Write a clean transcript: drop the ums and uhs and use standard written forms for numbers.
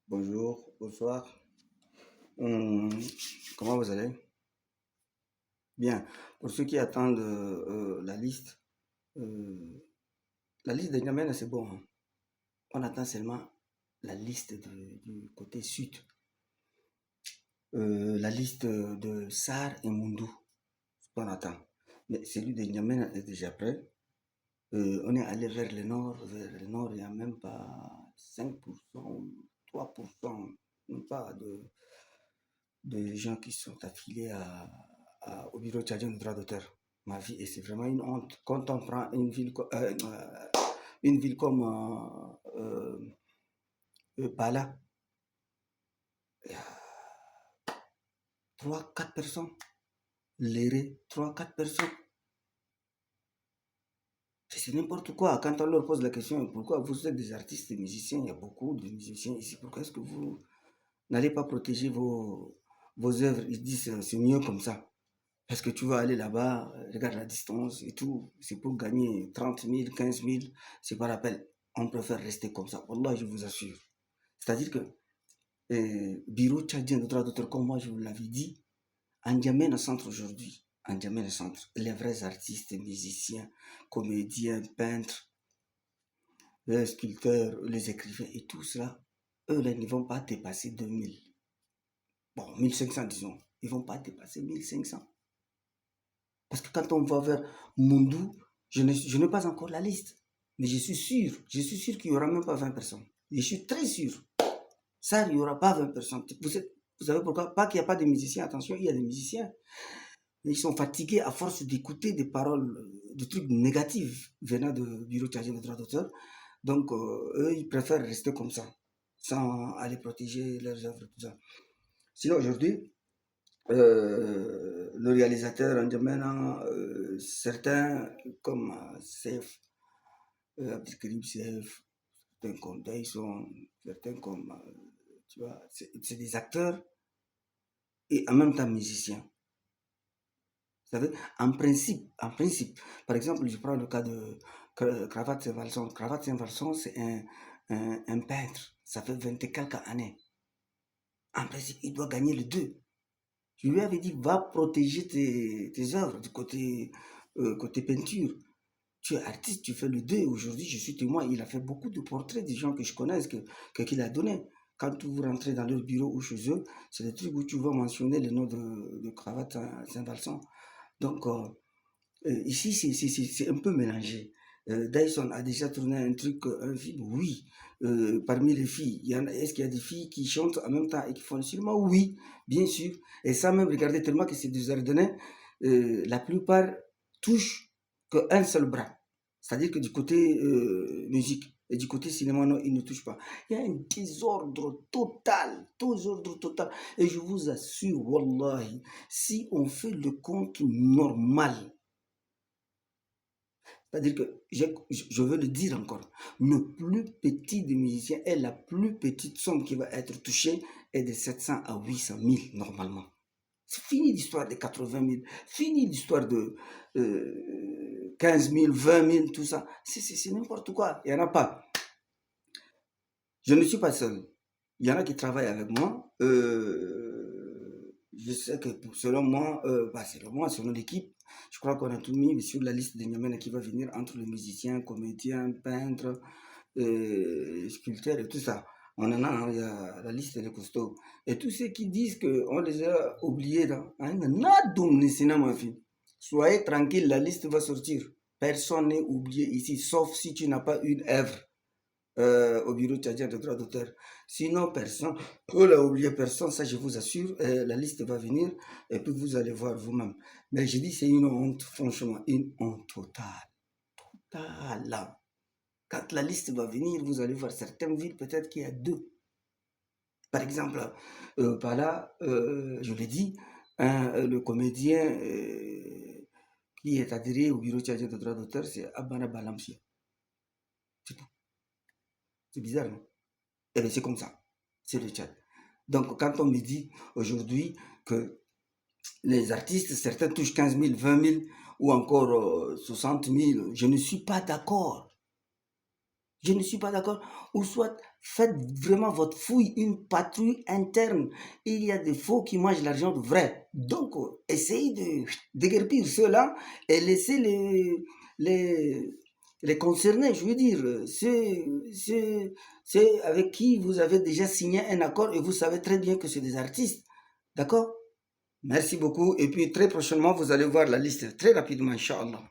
Bonjour, bonsoir. Hum, comment vous allez? Bien. Pour ceux qui attendent euh, la liste de N'Djamena, c'est bon, hein. On attend seulement la liste du côté sud. La liste de Sar et Mundou, c'est ce qu'on attend. Mais celui de N'Djamena est déjà prêt. On est allé vers le nord. Vers le nord, il n'y a même pas 5%, 3%, même pas de gens qui sont affiliés au bureau tchadien de droit d'auteur. Ma vie, et c'est vraiment une honte. Quand on prend une ville comme Bala, il y a 3-4 personnes. L'éré, 3-4 personnes. C'est n'importe quoi. Quand on leur pose la question, pourquoi vous êtes des artistes, des musiciens, il y a beaucoup de musiciens ici, pourquoi est-ce que vous n'allez pas protéger vos œuvres? Ils disent c'est mieux comme ça. Parce que tu vas aller là-bas, regarde la distance et tout, c'est pour gagner 30 000, 15 000, c'est pas la peine. On préfère rester comme ça. Wallah, je vous assure. C'est-à-dire que bureau tchadien de droit d'auteur, comme moi je vous l'avais dit, en N'Djamena Centre aujourd'hui, en N'Djamena Centre, les vrais artistes, musiciens, comédiens, peintres, les sculpteurs, les écrivains et tout cela, eux là, ils ne vont pas dépasser 2000. Bon, 1500 disons. Ils ne vont pas dépasser 1500. Parce que quand on va vers Mundou, je n'ai pas encore la liste. Mais je suis sûr qu'il n'y aura même pas 20 personnes. Je suis très sûr. Ça, il n'y aura pas 20 personnes. Vous savez pourquoi? Pas qu'il n'y a pas de musiciens, attention, il y a des musiciens. Mais ils sont fatigués à force d'écouter des paroles, de trucs négatifs venant de bureau tchadien de droit d'auteur. Donc, eux, ils préfèrent rester comme ça, sans aller protéger leurs œuvres, tout ça. Sinon, aujourd'hui, le réalisateur N'Djamena, certains comme Sef, Abdelkarim Sef, certains comme Dyson, certains comme, tu vois, c'est des acteurs et en même temps musiciens. Vous savez, en principe, par exemple, je prends le cas de Cravate Saint-Valson. Cravate Saint-Valson, c'est un peintre, ça fait 20 et quelques années. En principe, il doit gagner le 2. Je lui avais dit, va protéger tes œuvres du côté peinture. Tu es artiste, tu fais le 2. Aujourd'hui, je suis témoin. Il a fait beaucoup de portraits des gens que je connais, qu'il a donné. Quand vous rentrez dans leur bureau ou chez eux, c'est des trucs où tu vas mentionner le nom de Cravate Saint-Valson. Donc, ici, c'est un peu mélangé. Dyson a déjà tourné un truc, un film, oui. Parmi les filles, est-ce qu'il y a des filles qui chantent en même temps et qui font le cinéma? Oui, bien sûr. Et ça même, regardez tellement que c'est désordonné, la plupart touchent qu'un seul bras. C'est-à-dire que du côté musique et du côté cinéma, non, ils ne touchent pas. Il y a un désordre total. Et je vous assure, wallahi, si on fait le compte normal, c'est-à-dire que je veux le dire encore, le plus petit des musiciens et la plus petite somme qui va être touchée est de 700 à 800 000 normalement. C'est fini l'histoire de 80 000, fini l'histoire de 15 000, 20 000, tout ça. C'est n'importe quoi, il n'y en a pas. Je ne suis pas seul. Il y en a qui travaillent avec moi. Je sais que selon moi, selon l'équipe, je crois qu'on a tout mis sur la liste des N'Djamena qui va venir entre les musiciens, comédiens, peintres, sculpteurs et tout ça. On en a, hein, il y a la liste des costauds. Et tous ceux qui disent qu'on les a oubliés, là, hein, soyez tranquille, la liste va sortir. Personne n'est oublié ici, sauf si tu n'as pas une œuvre au bureau tchadien de droit d'auteur. Sinon, personne, on n'a oublié personne, ça je vous assure, la liste va venir et puis vous allez voir vous-même. Mais je dis c'est une honte, franchement, une honte totale. Totale. Quand la liste va venir, vous allez voir certaines villes, peut-être qu'il y a deux. Par exemple, par là, je l'ai dit, le comédien qui est adhéré au bureau tchadien de droit d'auteur, c'est Abana Balamsi. C'est tout. C'est bizarre, non? Eh bien, c'est comme ça. C'est le Tchad. Donc, quand on me dit aujourd'hui que les artistes, certains touchent 15 000, 20 000 ou encore 60 000, je ne suis pas d'accord. Je ne suis pas d'accord. Ou soit faites vraiment votre fouille, une patrouille interne. Il y a des faux qui mangent l'argent de vrai. Donc, essayez de déguerpir ceux-là et laissez les, les concernés. Je veux dire, c'est avec qui vous avez déjà signé un accord et vous savez très bien que c'est des artistes. D'accord? Merci beaucoup. Et puis très prochainement, vous allez voir la liste très rapidement, Inch'Allah.